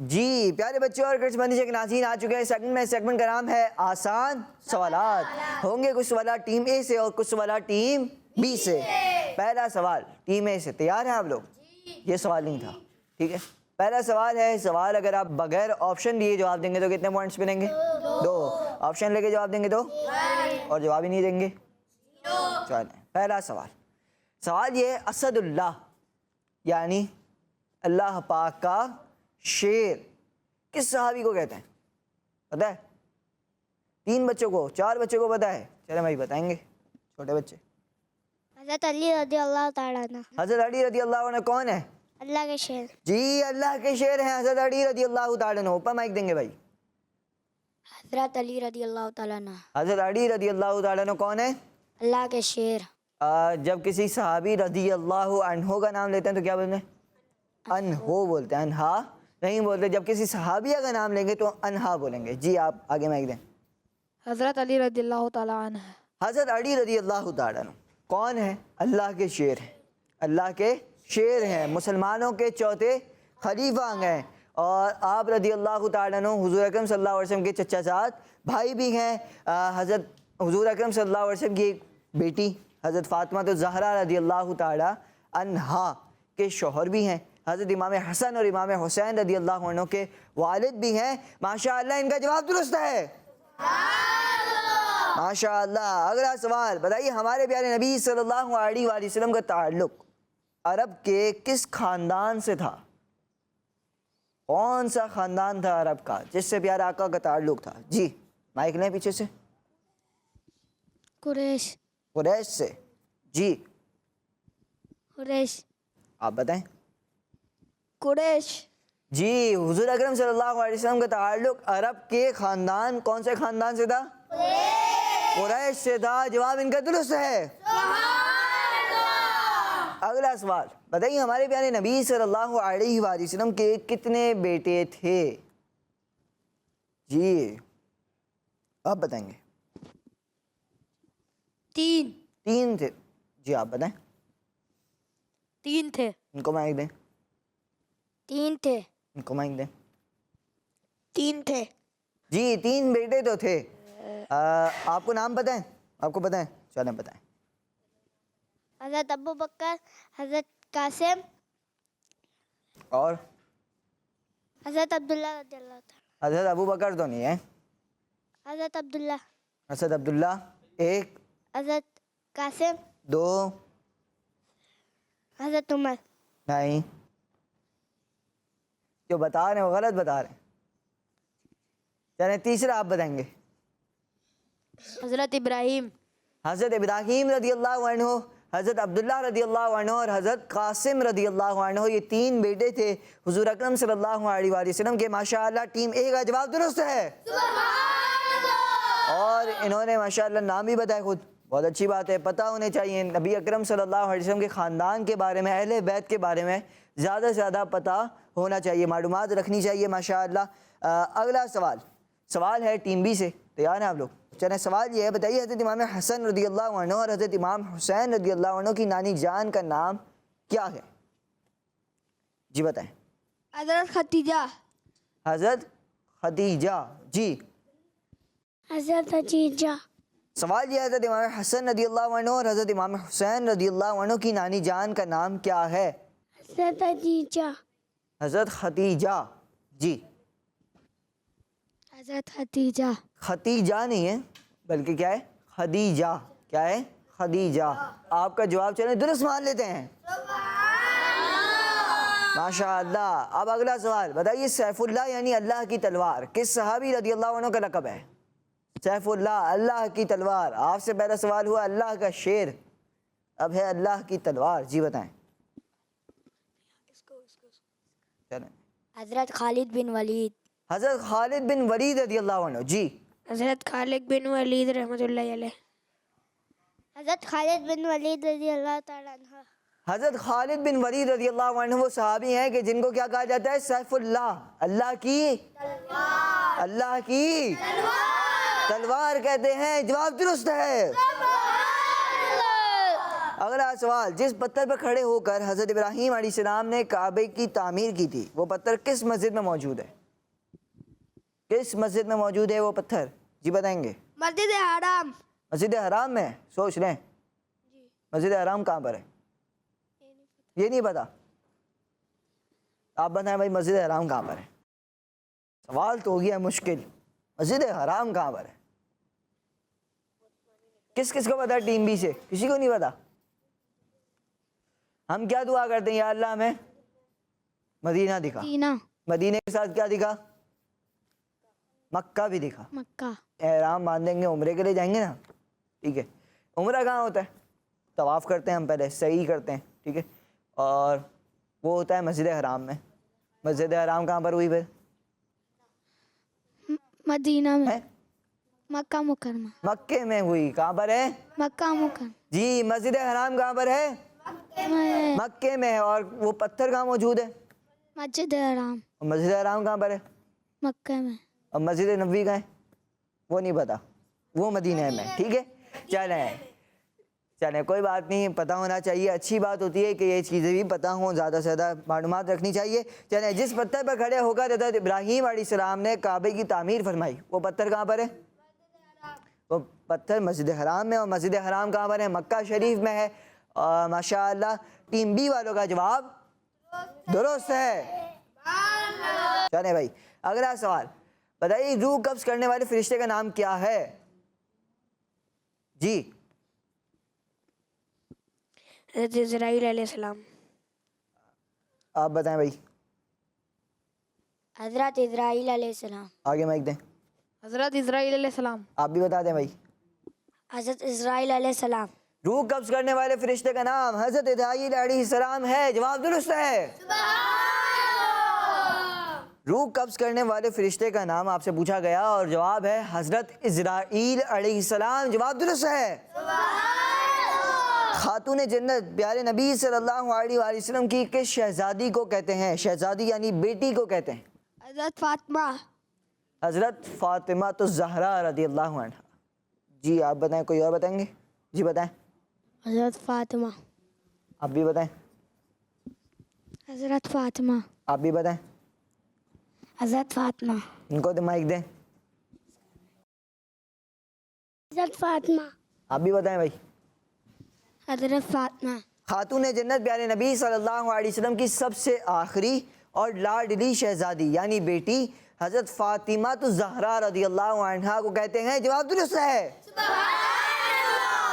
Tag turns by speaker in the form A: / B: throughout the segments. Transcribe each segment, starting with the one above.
A: جی پیارے بچوں اور کرسمس بندی کے ناظرین آ چکے ہیں سیگمنٹ میں. سیگمنٹ کا نام ہے آسان سوالات. ہوں گے کچھ سوالات ٹیم اے سے اور کچھ سوالات ٹیم بی سے. پہلا سوال ٹیم اے سے. تیار ہیں آپ لوگ؟ یہ سوال نہیں تھا, ٹھیک ہے. پہلا سوال ہے, سوال اگر آپ بغیر آپشن دیے جواب دیں گے تو کتنے پوائنٹس ملیں گے؟ 2. آپشن لے کے جواب دیں گے تو, اور جواب ہی نہیں دیں گے. چلیں پہلا سوال. سوال یہ, اسد اللہ یعنی اللہ پاک کا شیر کس صحابی کو کہتے ہیں؟ پتہ ہے؟ 3 بچوں کو, 4 بچوں کو پتہ ہے؟ چلیں بھائی بتائیں گے, چھوٹے بچے.
B: حضرت علی رضی اللہ تعالیٰ عنہ.
A: حضرت علی رضی اللہ عنہ کون ہے؟
B: اللہ کے شیر.
A: جی اللہ کے شیر ہیں حضرت علی رضی اللہ تعالیٰ عنہ. اوپر مائک دیں گے بھائی.
B: حضرت علی رضی اللہ تعالیٰ عنہ.
A: حضرت علی رضی اللہ تعالیٰ عنہ کون ہے؟
B: اللہ کے شیر.
A: جب کسی صحابی رضی اللہ عنہ کا نام لیتے ہیں تو کیا بولتے ہیں؟ انہو بولتے ہیں, انہا نہیں بولتے. جب کسی صحابیہ کا نام لیں گے تو انہا بولیں گے. جی آپ آگے مائک دیں.
C: حضرت علی رضی اللہ تعالیٰ عنہ.
A: حضرت علی رضی اللہ تعالیٰ عنہ کون ہے؟ اللہ کے شیر ہیں. اللہ کے شیر ہیں, مسلمانوں کے چوتھے خلیفہ ہیں, اور آپ رضی اللہ تعالیٰ عنہ حضور اکرم صلی اللہ علیہ وسلم کے چچا زاد بھائی بھی ہیں. حضرت حضور اکرم صلی اللہ علیہ وسلم کی ایک بیٹی حضرت فاطمہ الزہرا رضی اللہ تعالیٰ عنہا کے شوہر بھی ہیں. حضرت امام حسن اور امام حسین رضی اللہ عنہ کے والد بھی ہیں. ماشاءاللہ ان کا جواب درست ہے. ماشاءاللہ. اگلا سوال بتائیے, ہمارے پیارے نبی صلی اللہ علیہ وآلہ وسلم کا تعلق عرب کے کس خاندان سے تھا؟ کون سا خاندان تھا عرب کا جس سے پیارے آقا کا تعلق تھا؟ جی مائک لیں پیچھے سے.
B: قریش.
A: قریش سے. جی
B: قریش.
A: آپ بتائیں.
C: قریش.
A: جی حضور اکرم صلی اللہ علیہ وسلم کا تعلق عرب کے خاندان کون سے خاندان سے تھا؟ قریش سے تھا. جواب ان کا درست ہے. اگلا سوال بتائیے, ہمارے پیارے نبی صلی اللہ علیہ وآلہ وسلم کے کتنے بیٹے تھے؟ جی آپ بتائیں گے.
C: 3.
A: 3 تھے. جی آپ بتائیں.
C: 3 تھے.
A: ان کو مائک دیں.
B: 3 تھے.
A: ان کو مائک دیں.
C: 3 تھے.
A: جی 3 بیٹے تو تھے. آپ کو نام پتہ ہے؟ آپ کو پتہ ہے؟ چلیں بتائیں.
B: حضرت ابو بکر, حضرت قاسم,
A: اور
B: حضرت عبداللہ رضی اللہ تعالیٰ.
A: حضرت ابو بکر تو نہیں ہے.
B: حضرت عبداللہ.
A: حضرت عبداللہ 1.
B: حضرت قاسم.
A: 2.
B: حضرت عمر.
A: نہیں, جو بتا رہے ہیں وہ غلط بتا رہے ہیں. چلیں تیسرا آپ بتائیں گے.
C: حضرت ابراہیم.
A: حضرت ابراہیم رضی اللہ عنہ, حضرت عبداللہ رضی اللہ عنہ اور حضرت قاسم رضی اللہ عنہ, یہ 3 بیٹے تھے حضور اکرم صلی اللہ علیہ وآلہ وسلم کے. ماشاءاللہ ٹیم اے کا جواب درست ہے. اور انہوں نے ماشاءاللہ نام بھی بتایا خود. بہت اچھی بات ہے. پتہ ہونے چاہیے نبی اکرم صلی اللہ علیہ وسلم کے خاندان کے بارے میں, اہل بیت کے بارے میں زیادہ سے زیادہ پتہ ہونا چاہیے, معلومات رکھنی چاہیے ماشاءاللہ. اگلا سوال ہے ٹیم بی سے. تیار ہیں آپ لوگ؟ چلیں سوال یہ ہے, بتائیے حضرت امام حسن رضی اللہ عنہ اور حضرت امام حسین رضی اللہ عنہ کی نانی جان کا نام کیا ہے؟ جی بتائیں.
C: حضرت ختیجہ.
A: حضرت خدیجہ. جی
B: حضرت حجیجہ.
A: سوال یہ ہے, حضرت امام حسن رضی اللہ عنہ اور حضرت امام حسین رضی اللہ عنہ کی نانی جان کا نام کیا ہے؟
B: حضرت حجیجہ.
A: حضرت خدیجہ. جی
B: حضرت ختیجہ.
A: خدیجہ نہیں ہے بلکہ کیا ہے؟ خدیجہ. کیا ہے؟ خدیجہ. آپ کا جواب چلیں درست مان لیتے ہیں. ماشاءاللہ. اب اگلا سوال بتائیے, سیف اللہ یعنی اللہ کی تلوار کس صحابی رضی اللہ عنہ کا لقب ہے؟ سیف اللہ, اللہ کی تلوار. آپ سے پہلا سوال ہوا اللہ کا شیر, اب ہے اللہ کی تلوار. جی بتائیں. چلیں.
B: حضرت خالد بن ولید.
A: حضرت خالد بن ولید رضی اللہ عنہ. جی
C: حضرت خالد بن ولید رحمۃ اللہ علیہ.
B: حضرت خالد بن ولید رضی اللہ تعالیٰ عنہ.
A: حضرت خالد بن ولید رضی اللہ عنہ وہ صحابی ہیں کہ جن کو کیا کہا جاتا ہے؟ سیف اللہ, اللہ کی تلوار کہتے ہیں. جواب درست ہے. اگلا سوال، جس پتھر پر کھڑے ہو کر حضرت ابراہیم علیہ السلام نے کعبے کی تعمیر کی تھی وہ پتھر کس مسجد میں موجود ہے؟ کس مسجد میں موجود ہے وہ پتھر؟ جی بتائیں گے؟
C: مسجد حرام.
A: مسجد حرام میں. سوچ لیں مسجد حرام کہاں پر ہے؟ یہ نہیں پتا؟ آپ بتائیں بھائی مسجد حرام کہاں پر ہے؟ سوال تو ہو گیا مشکل. مسجد حرام کہاں پر ہے؟ کس کس کو پتا ہے ٹیم بی سے؟ کسی کو نہیں پتا؟ ہم کیا دعا کرتے ہیں؟ یا اللہ ہمیں مدینہ دکھا. مدینہ کے ساتھ کیا دکھا؟ مکہ بھی دکھا.
C: مکہ.
A: احرام باندھیں گے عمرے کے لیے جائیں گے نا. ٹھیک ہے. عمرہ کہاں ہوتا ہے؟ طواف کرتے ہیں ہم پہلے، صحیح کرتے ہیں. ٹھیک ہے. اور وہ ہوتا ہے مسجد حرام میں. مسجد حرام کہاں پر ہوئی پھر؟
B: مدینہ میں.
A: ہے
B: مکہ مکرمہ.
A: مکے میں ہوئی. کہاں پر ہے؟
B: مکہ مکرمہ.
A: جی مسجد حرام کہاں پر ہے؟ مکے میں ہے. اور وہ پتھر کہاں موجود ہے؟
B: مسجد حرام.
A: اور مسجد حرام کہاں پر ہے؟
B: مکہ میں.
A: اور مسجد نبوی کہاں ہے؟ وہ نہیں پتا، وہ مدینہ میں. ٹھیک ہے. چلیں کوئی بات نہیں، پتہ ہونا چاہیے. اچھی بات ہوتی ہے کہ یہ چیزیں بھی پتہ ہوں، زیادہ سے زیادہ معلومات رکھنی چاہیے. چلیں، جس پتھر پر کھڑے ہو کر حضرت ابراہیم علیہ السلام نے کعبے کی تعمیر فرمائی وہ پتھر کہاں پر ہے؟ وہ پتھر مسجد حرام میں. اور مسجد حرام کہاں پر ہے؟ مکہ شریف میں ہے. اور ماشاء اللہ ٹیم بی والوں کا جواب درست ہے. چلیں بھائی اگلا سوال بتائیے، روح قبض کرنے والے فرشتے کا نام کیا ہے؟ جی
C: حضرت اسرائیل علیہ السلام.
A: آپ بتائیں بھائی.
B: حضرت اسرائیل علیہ السلام.
A: آگے مائک دیں.
C: حضرت اسرائیل علیہ السلام.
A: آپ بھی بتا دیں بھائی.
B: حضرت اسرائیل علیہ السلام.
A: روح قبض کرنے والے فرشتے کا نام حضرت اسرائیل علیہ السلام ہے. جواب درست ہے. روح قبض کرنے والے فرشتے کا نام آپ سے پوچھا گیا اور جواب ہے حضرت اسرائیل علیہ السلام. جواب درست ہے. خاتون جنت پیارے نبی صلی اللہ علیہ وآلہ وسلم کی کس شہزادی کو کہتے ہیں؟ شہزادی یعنی بیٹی کو کہتے ہیں.
C: حضرت فاطمہ.
A: حضرت فاطمہ الزہرا رضی اللہ عنہ. جی آپ بتائیں. کوئی اور بتائیں گے؟ جی بتائیں.
B: حضرت فاطمہ.
A: آپ بھی بتائیں.
B: حضرت فاطمہ.
A: آپ بھی بتائیں.
B: حضرت فاطمہ.
A: ان کو تو مائک دیں.
B: حضرت فاطمہ.
A: آپ بھی بتائیں بھائی.
B: حضرت فاطمہ.
A: خاتون جنت پیارے نبی صلی اللہ علیہ وسلم کی سب سے آخری اور لاڈلی شہزادی یعنی بیٹی حضرت فاطمہ الزہرا رضی اللہ عنہا کو کہتے ہیں. جواب درست ہے.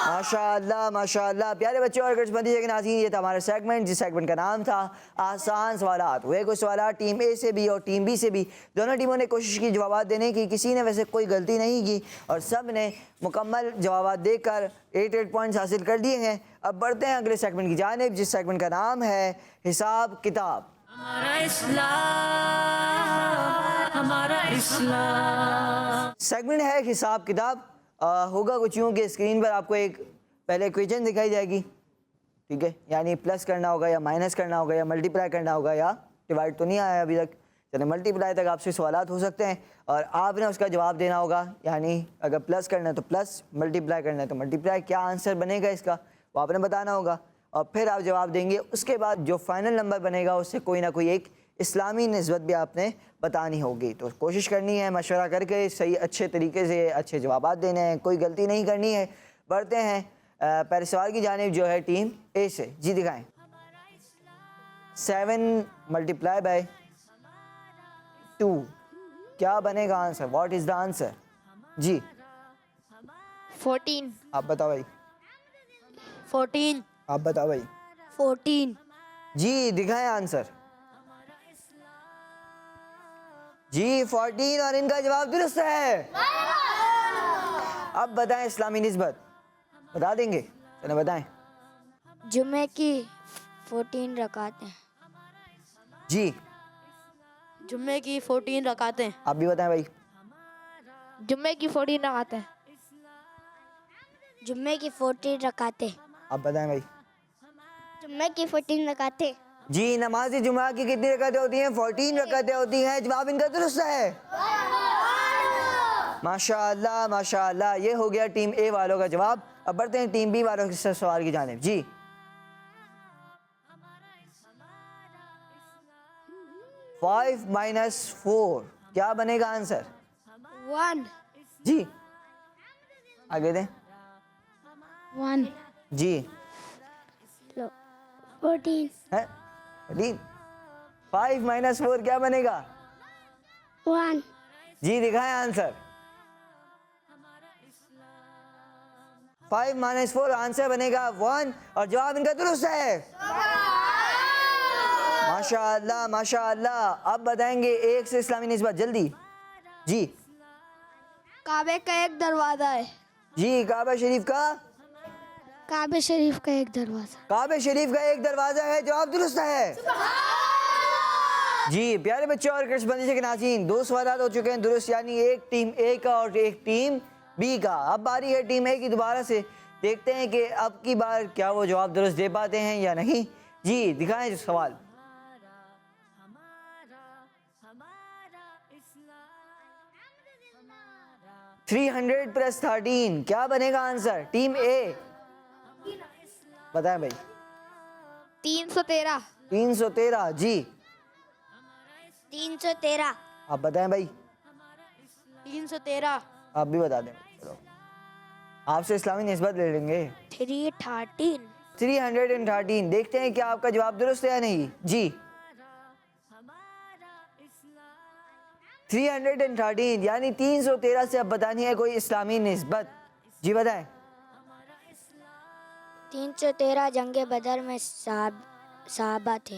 A: ماشاء اللہ ماشاء اللہ. پیارے بچوں اور کرشمندی کے ناظرین، یہ تھا ہمارا سیگمنٹ جس سیگمنٹ کا نام تھا آسان سوالات. ہوئے کچھ سوالات ٹیم اے سے بھی اور ٹیم بی سے بھی. دونوں ٹیموں نے کوشش کی جوابات دینے کی. کسی نے ویسے کوئی غلطی نہیں کی اور سب نے مکمل جوابات دے کر 8 پوائنٹس حاصل کر لیے ہیں. اب بڑھتے ہیں اگلے سیگمنٹ کی جانب جس سیگمنٹ کا نام ہے حساب کتاب.
D: ہمارا اسلام، ہمارا اسلام.
A: سیگمنٹ ہے حساب کتاب. ہوگا کچھ یوں کہ اسکرین پر آپ کو ایک پہلے ایکویشن دکھائی جائے گی. ٹھیک ہے. یعنی پلس کرنا ہوگا یا مائنس کرنا ہوگا یا ملٹی پلائی کرنا ہوگا یا ڈیوائڈ تو نہیں آیا ابھی تک. چلیں ملٹی پلائی تک آپ سے سوالات ہو سکتے ہیں اور آپ نے اس کا جواب دینا ہوگا. یعنی اگر پلس کرنا ہے تو پلس، ملٹی پلائی کرنا ہے تو ملٹی پلائی. کیا آنسر بنے گا اس کا وہ آپ نے بتانا ہوگا اور پھر آپ جواب دیں گے. اس کے بعد جو فائنل نمبر بنے گا اس سے کوئی نہ کوئی ایک اسلامی نسبت بھی آپ نے بتانی ہوگی. تو کوشش کرنی ہے مشورہ کر کے صحیح اچھے طریقے سے اچھے جوابات دینے ہیں. کوئی غلطی نہیں کرنی ہے. بڑھتے ہیں پہلے سوال کی جانب جو ہے ٹیم اے سے. جی دکھائیں. 7 ملٹیپلائی بائی 2 کیا بنے گا answer? What is the answer? جی
C: 14.
A: آپ بتاؤ بھائی.
C: 14.
A: آپ بتاؤ بھائی.
C: 14.
A: جی دکھائیں آنسر. جی 14 اور ان کا جواب درست ہے. اب بتائیں اسلامی نسبت بتا دیں گے؟ چلیں بتائیں.
B: جمعے کی 14 رکعتیں.
A: جی
C: جمعے کی 14 رکعتیں.
A: آپ بھی بتائیں بھائی.
C: جمعے کی 14 رکعتیں.
B: جمعے کی 14 رکعتیں.
A: آپ بتائیں بھائی.
B: جمعے کی 14 رکعتیں.
A: جی نماز جمعہ کی کتنی رکعتیں ہوتی ہیں؟ 14 رکعتیں ہوتی ہیں. جواب ان کا درست ہے. ماشاء اللہ ماشاء اللہ. یہ ہو گیا ٹیم اے والوں کا جواب. اب بڑھتے ہیں ٹیم بی والوں کے سوال کی جانب. جی 5 minus 4 کیا بنے گا آنسر؟
C: 1
A: جی آگے دیں
B: 1
A: جی
B: 14
A: ہے 5 minus 4 کیا بنے گا؟
B: 1
A: جی دکھائیں آنسر. 5 minus 4 آنسر بنے گا 1 اور جواب ان کا درست ہے. ماشاء اللہ ماشاء اللہ. اب بتائیں گے ایک سے اسلامی نسبت جلدی. جی
C: کعبے کا ایک دروازہ ہے.
A: جی کعبہ شریف کا
B: کعبہ شریف کا ایک دروازہ.
A: کعبہ شریف کا ایک دروازہ ہے. جواب درست ہے. جی پیارے بچے اور کرش بندی کے ناظرین 2 سوالات ہو چکے ہیں درست یعنی ایک ٹیم اے کا اور ایک ٹیم بی کا. اب باری ہے ٹیم اے کی. دوبارہ سے دیکھتے ہیں کہ اب کی بار کیا وہ جواب درست دے پاتے ہیں یا نہیں. جی دکھائیں سوال. 300 + 13 کیا بنے گا آنسر؟ ٹیم اے بتائیں بھائی.
C: 313
A: 313 جی
B: 313
A: آپ بتائیں بھائی.
C: 313
A: آپ بھی بتا دیں. چلو آپ سے اسلامی نسبت لے لیں گے.
C: 313
A: 313 دیکھتے ہیں کیا آپ کا جواب درست ہے یا نہیں. جی 313 یعنی 313 سے اب بتانی ہے کوئی اسلامی نسبت. جی بتائیں.
B: 313 جنگ بدر میں صحابہ تھے.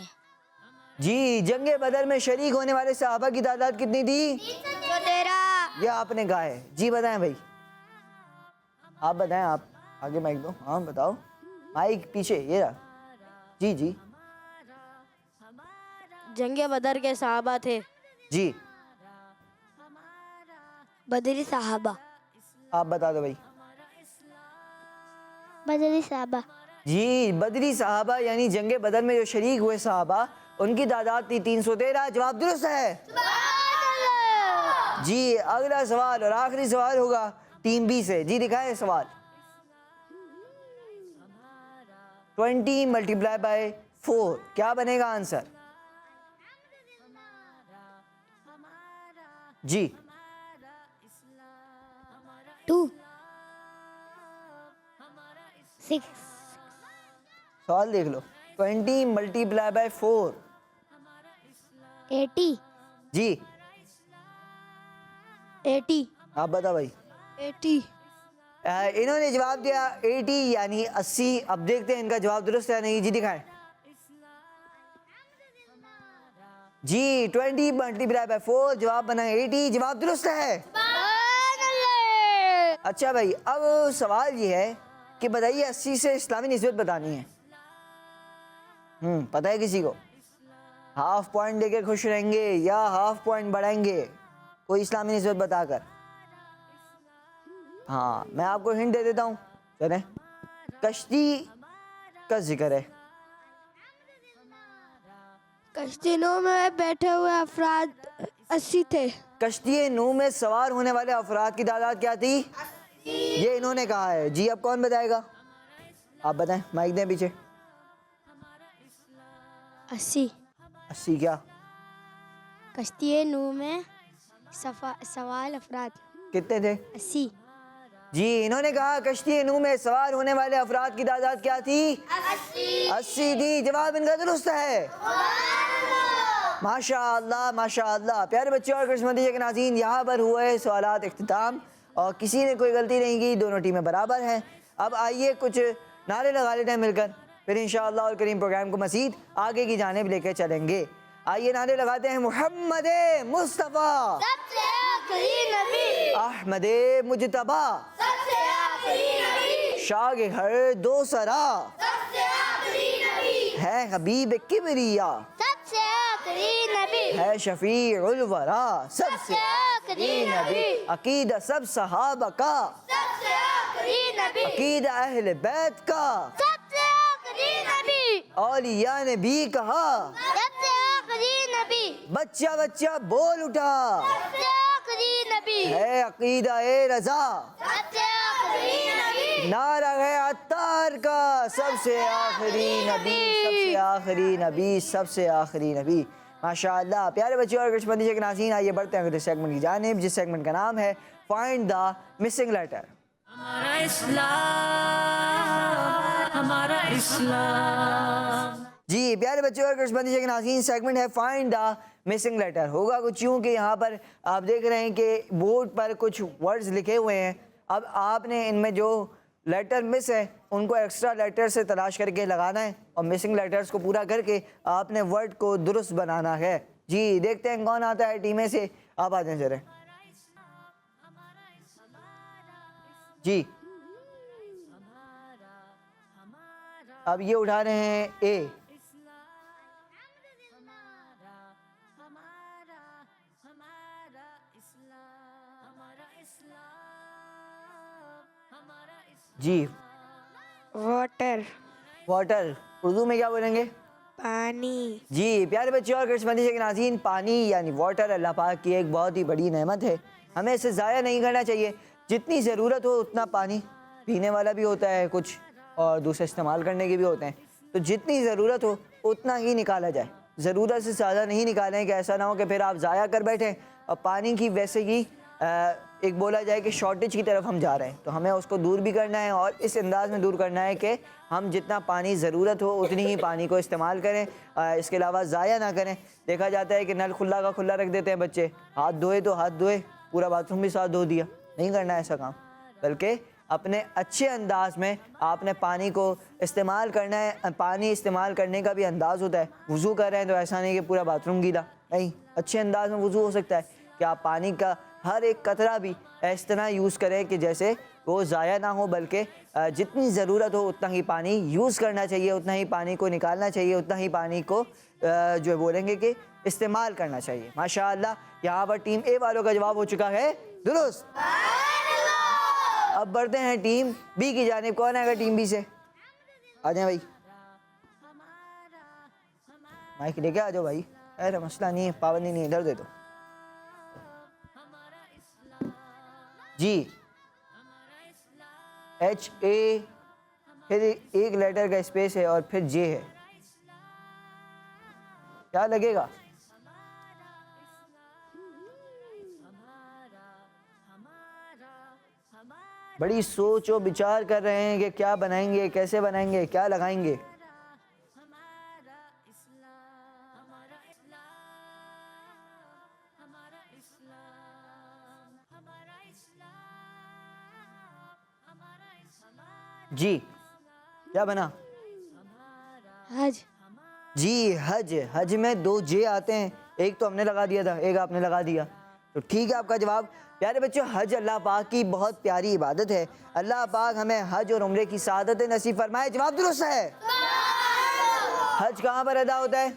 A: جی جنگ بدر میں شریک ہونے والے صحابہ کی تعداد کتنی تھی؟
B: 313
A: یہ آپ نے کہا ہے. جی بتائیں بھائی. آپ بتائیں. آپ آگے مائک دو. ہاں بتاؤ. مائک پیچھے یہ رہا. جی جی
C: جنگ بدر کے صحابہ تھے.
A: جی
B: بدری صحابہ.
A: آپ بتا دو بھائی.
B: بدری صحابہ.
A: جی بدری صحابہ یعنی جنگ بدر میں جو شریک ہوئے صحابہ ان کی تعداد تھی 313. جواب درست ہے. جی اگلا سوال اور آخری سوال ہوگا ٹیم بی سے. جی دکھائیں سوال. 20 × 4 کیا بنے گا آنسر؟ جی
B: 2 6
A: سوال دیکھ لو. 20 × 4
B: 80
A: جی
C: 80
A: آپ بتا بھائی.
C: 80
A: انہوں نے جواب دیا 80 یعنی 80. اب دیکھتے ہیں ان کا جواب درست ہے نہیں. جی دکھائیں. جی 20 × 4 جواب بنا 80. جواب درست ہے. اچھا بھائی اب سوال یہ ہے کہ بتائیے 80 سے اسلامی نسبت بتانی ہے. پتہ ہے کسی کو؟ ½ پوائنٹ دے کے خوش رہیں گے یا ½ پوائنٹ بڑھائیں گے کوئی اسلامی نسبت بتا کر؟ ہاں میں آپ کو ہنٹ دے دیتا ہوں. چلیں کشتی کا ذکر ہے.
C: کشتی نو میں بیٹھے ہوئے افراد 80 تھے.
A: کشتی نوح میں سوار ہونے والے افراد کی تعداد کیا تھی؟ یہ انہوں نے کہا ہے. جی اب کون بتائے گا؟ آپ بتائیں. مائک دیں پیچھے.
B: 80
A: 80 کیا؟
B: کشتی نو میں سوال افراد
A: کتنے تھے؟
B: 80.
A: جی انہوں نے کہا کشتی نوح میں سوار ہونے والے افراد کی تعداد کیا تھی؟ 80 تھی. جواب ان کا درست ہے. ماشاء اللہ ماشاء اللہ. پیارے بچے اور کرشمتی کے ناظرین یہاں پر ہوئے سوالات اختتام اور کسی نے کوئی غلطی نہیں کی. دونوں ٹیمیں برابر ہیں. اب آئیے کچھ نعرے لگا لیتے ہیں مل کر پھر انشاءاللہ اور کریم پروگرام کو مزید آگے کی جانب لے کے چلیں گے. آئیے نعرے لگاتے ہیں. محمد مصطفیٰ
B: سب سے آخری نبی.
A: احمد مجتبیٰ
B: سب سے آخری نبی.
A: شاہ ہر دو سرا
B: سب سے آخری نبی.
A: ہے حبیب کبریا
B: سب سے آخری نبی.
A: ہے شفیع الورا سب سے
B: آخری نبی.
A: عقیدہ سب صحابہ کا
B: سب سے آخری نبی.
A: عقیدہ اہل بیت کا
B: سب سے آخری نبی.
A: اولیاء نے بھی کہا
B: سب سے آخری نبی.
A: بچہ بچہ بول اٹھا
B: سب سے آخری نبی.
A: ہے عقیدہ اے رضا
B: سب سے آخری نبی.
A: نعرہ ہے عطار کا سب سے آخری نبی سب سے آخری نبی سب سے آخری نبی. ماشاءاللہ پیارے بچوں اور کشمندی کے ناظرین، آئیے بڑھتے ہیں اگلے سیگمنٹ کی جانب، جس سیگمنٹ کا نام ہے فائنڈ دا مسنگ لیٹر۔
D: ہمارا اسلام، ہمارا اسلام۔
A: جی پیارے بچوں اور کشمندی کے ناظرین، سیگمنٹ ہے فائنڈ دا مسنگ لیٹر۔ ہوگا کچھ یوں کہ یہاں پر آپ دیکھ رہے ہیں کہ بورڈ پر کچھ ورڈز لکھے ہوئے ہیں، اب آپ نے ان میں جو لیٹر مس ہے ان کو ایکسٹرا لیٹر سے تلاش کر کے لگانا ہے اور مسنگ لیٹرز کو پورا کر کے آپ نے ورڈ کو درست بنانا ہے۔ جی دیکھتے ہیں کون آتا ہے ٹیمیں سے، آپ آ جائیں ذرا۔ جی اب یہ اٹھا رہے ہیں اے۔ جی
C: واٹر،
A: واٹر اردو میں کیا بولیں گے؟
C: پانی۔
A: جی پیارے بچے اور کشمندی کے ناظرین، پانی یعنی واٹر اللہ پاک کی ایک بہت ہی بڑی نعمت ہے، ہمیں اسے ضائع نہیں کرنا چاہیے۔ جتنی ضرورت ہو اتنا پانی، پینے والا بھی ہوتا ہے کچھ اور دوسرے استعمال کرنے کے بھی ہوتے ہیں، تو جتنی ضرورت ہو اتنا ہی نکالا جائے، ضرورت سے زیادہ نہیں نکالیں کہ ایسا نہ ہو کہ پھر آپ ضائع کر بیٹھیں اور پانی کی ویسے ہی ایک بولا جائے کہ شارٹیج کی طرف ہم جا رہے ہیں، تو ہمیں اس کو دور بھی کرنا ہے اور اس انداز میں دور کرنا ہے کہ ہم جتنا پانی ضرورت ہو اتنی ہی پانی کو استعمال کریں، اس کے علاوہ ضائع نہ کریں۔ دیکھا جاتا ہے کہ نل کھلا کا کھلا رکھ دیتے ہیں بچے، ہاتھ دھوئے تو ہاتھ دھوئے، پورا باتھ روم بھی ساتھ دھو دیا، نہیں کرنا ایسا کام، بلکہ اپنے اچھے انداز میں آپ نے پانی کو استعمال کرنا ہے۔ پانی استعمال کرنے کا بھی انداز ہوتا ہے، وضو کر رہے ہیں تو ایسا نہیں کہ پورا باتھ روم گیلا، نہیں، اچھے انداز میں وضو ہو سکتا ہے کہ آپ پانی کا ہر ایک قطرہ بھی اس طرح یوز کریں کہ جیسے وہ ضائع نہ ہو، بلکہ جتنی ضرورت ہو اتنا ہی پانی یوز کرنا چاہیے، اتنا ہی پانی کو نکالنا چاہیے، اتنا ہی پانی کو جو بولیں گے کہ استعمال کرنا چاہیے۔ ماشاءاللہ یہاں پر ٹیم اے والوں کا جواب ہو چکا ہے درست۔ اب بڑھتے ہیں ٹیم بی کی جانب، کون آئے گا ٹیم بی سے؟ آ جائیں بھائی، مائک لے کے آ جاؤ بھائی، ارے مسئلہ نہیں ہے، پابندی نہیں ہے، ادھر دے دو۔ جی ایچ اے، پھر ایک لیٹر کا اسپیس ہے اور پھر جے ہے، کیا لگے گا؟ بڑی سوچ و بچار کر رہے ہیں کہ کیا بنائیں گے، کیسے بنائیں گے، کیا لگائیں گے۔ جی کیا بنا؟
C: حج۔
A: جی حج، حج میں 2 جے آتے ہیں، ایک تو ہم نے لگا دیا تھا، ایک آپ نے لگا دیا، تو ٹھیک ہے آپ کا جواب۔ پیارے بچوں، حج اللہ پاک کی بہت پیاری عبادت ہے، اللہ پاک ہمیں حج اور عمرے کی سعادت نصیب فرمائے۔ جواب درست ہے۔ حج کہاں پر ادا ہوتا ہے؟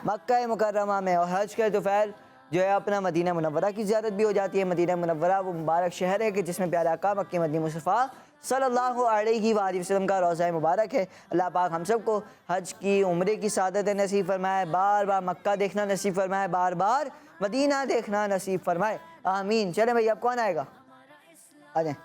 A: مکہ مکرمہ میں، اور حج کا تو فعل جو ہے اپنا مدینہ منورہ کی زیارت بھی ہو جاتی ہے۔ مدینہ منورہ وہ مبارک شہر ہے کہ جس میں پیارے آقا مکی مدنی مصطفیٰ صلی اللہ علیہ وآلہ وسلم کا روضہ مبارک ہے۔ اللہ پاک ہم سب کو حج کی، عمرے کی سعادت نصیب فرمائے، بار بار مکہ دیکھنا نصیب فرمائے، بار بار مدینہ دیکھنا نصیب فرمائے، آمین۔ چلیں بھائی اب کون آئے گا؟ آ جائیں۔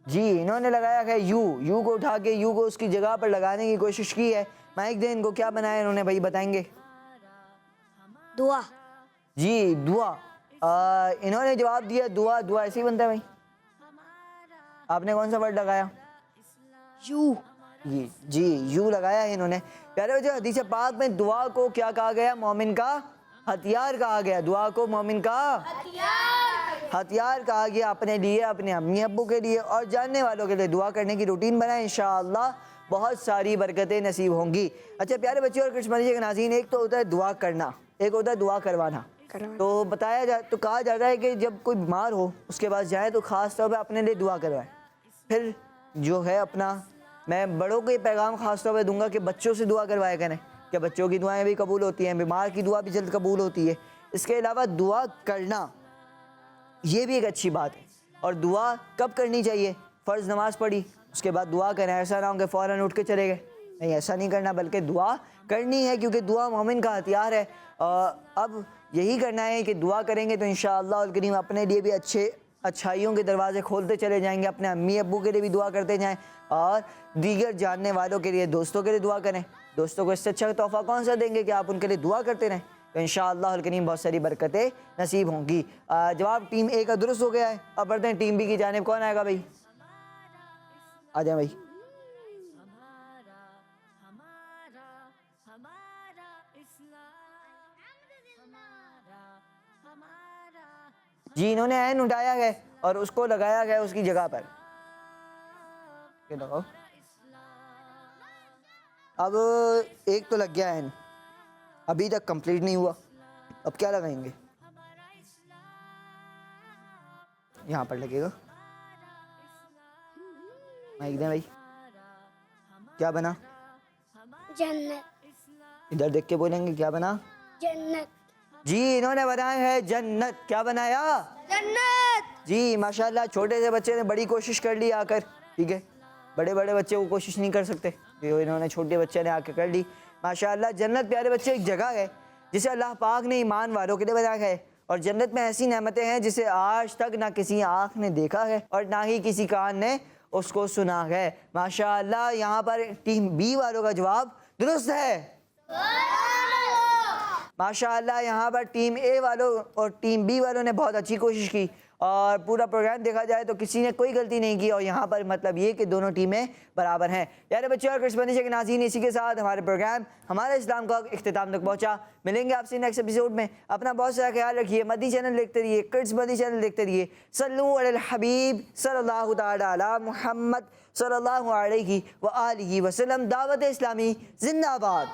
A: جی انہوں نے لگایا ہے یو کو اٹھا کے یو کو اس کی جگہ پر لگانے کی کوشش کی ہے۔ مائک دیں ان کو، کیا بنایا انہوں نے بھائی، بتائیں گے؟
C: دعا۔
A: جی دعا، انہوں نے جواب دیا دعا، دعا ایسے ہی بنتا ہے بھائی۔ آپ نے کون سا ورڈ لگایا؟
C: یو۔
A: جی یو لگایا ہے انہوں نے۔ پیارے بچے حدیث پاک میں دعا کو کیا کہا گیا؟ مومن کا ہتھیار کہا گیا، دعا کو مومن کا ہتھیار کہا گیا۔ اپنے لیے، اپنے امی ابو کے لیے اور جاننے والوں کے لیے دعا کرنے کی روٹین بنائیں، انشاءاللہ بہت ساری برکتیں نصیب ہوں گی۔ اچھا پیارے بچے اور کشمری کے ناظرین، ایک تو ہوتا ہے دعا کرنا، ایک ہوتا ہے دعا کروانا۔ تو تو کہا جاتا ہے کہ جب کوئی بیمار ہو اس کے پاس جائے تو خاص طور پہ اپنے لیے دعا کروائیں۔ پھر جو ہے اپنا، میں بڑوں کو یہ پیغام خاص طور پہ دوں گا کہ بچوں سے دعا کروایا کریں، کہ بچوں کی دعائیں بھی قبول ہوتی ہیں، بیمار کی دعا بھی جلد قبول ہوتی ہے۔ اس کے علاوہ دعا کرنا یہ بھی ایک اچھی بات ہے۔ اور دعا کب کرنی چاہیے؟ فرض نماز پڑھی اس کے بعد دعا کریں، ایسا نہ ہو کہ فوراً اٹھ کے چلے گئے، نہیں ایسا نہیں کرنا، بلکہ دعا کرنی ہے، کیونکہ دعا مومن کا ہتھیار ہے۔ اب یہی کرنا ہے کہ دعا کریں گے تو انشاءاللہ الکریم اپنے لیے بھی اچھے اچھائیوں کے دروازے کھولتے چلے جائیں گے. اپنے امی ابو کے لیے بھی دعا کرتے جائیں اور دیگر جاننے والوں کے لیے, دوستوں کے لیے دعا کریں. دوستوں کو اس سے اچھا تحفہ کون سا دیں گے کہ آپ ان کے لیے دعا کرتے رہیں. تو انشاءاللہ الکریم بہت ساری برکتیں نصیب ہوں گی. جواب ٹیم اے کا درست ہو گیا ہے. اب بڑھتے ہیں ٹیم بی کی جانب. کون آئے گا بھائی؟ آ جائیں بھائی. جی انہوں نے عین اٹھایا ہے اور اس کو لگایا گیا اس کی جگہ پر. اب ایک تو لگ گیا عین, ابھی تک کمپلیٹ نہیں ہوا. اب کیا لگائیں گے؟ یہاں پر لگے گا. مائک دیں بھائی. کیا بنا؟
B: جنت.
A: ادھر دیکھ کے بولیں گے کیا بنا؟
B: جنت.
A: جی انہوں نے بنایا ہے جنت. کیا بنایا؟
B: جنت.
A: جی ماشاءاللہ چھوٹے سے بچے نے بڑی کوشش کر لی آ کر. ٹھیک ہے, بڑے بڑے بچے وہ کوشش نہیں کر سکتے, جو انہوں نے چھوٹے بچے نے آ کے کر لی. ماشاءاللہ جنت پیارے بچے ایک جگہ ہے جسے اللہ پاک نے ایمان والوں کے لیے بنایا ہے. اور جنت میں ایسی نعمتیں ہیں جسے آج تک نہ کسی آنکھ نے دیکھا ہے اور نہ ہی کسی کان نے اس کو سنا ہے. ماشاءاللہ یہاں پر ٹیم بی والوں کا جواب درست ہے. ماشاءاللہ یہاں پر ٹیم اے والوں اور ٹیم بی والوں نے بہت اچھی کوشش کی اور پورا پروگرام دیکھا جائے تو کسی نے کوئی غلطی نہیں کی. اور یہاں پر مطلب یہ کہ دونوں ٹیمیں برابر ہیں. پیارے بچے اور کرسمنیش کے ناظرین, اسی کے ساتھ ہمارے پروگرام ہمارے اسلام کا اختتام تک پہنچا. ملیں گے آپ سے نیکسٹ ایپیسوڈ میں. اپنا بہت سارا خیال رکھیے. مدی چینل دیکھتے رہیے, کرس مدی چینل دیکھتے رہیے. صلو علی الحبیب صلی اللہ تعالی علی محمد صلی اللہ علیہ وآلہ وسلم. دعوت اسلامی زندہ باد.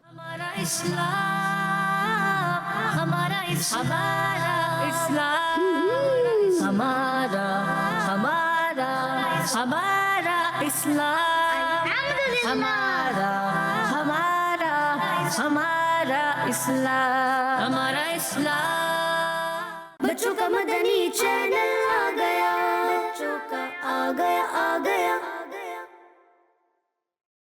D: ہمارا اسلام, ہمارا اسلام, ہمارا ہمارا اسلام, ہمارا اسلام, ہمارا اسلام. بچوں کا مدنی چینل آ گیا, بچوں کا آ گیا.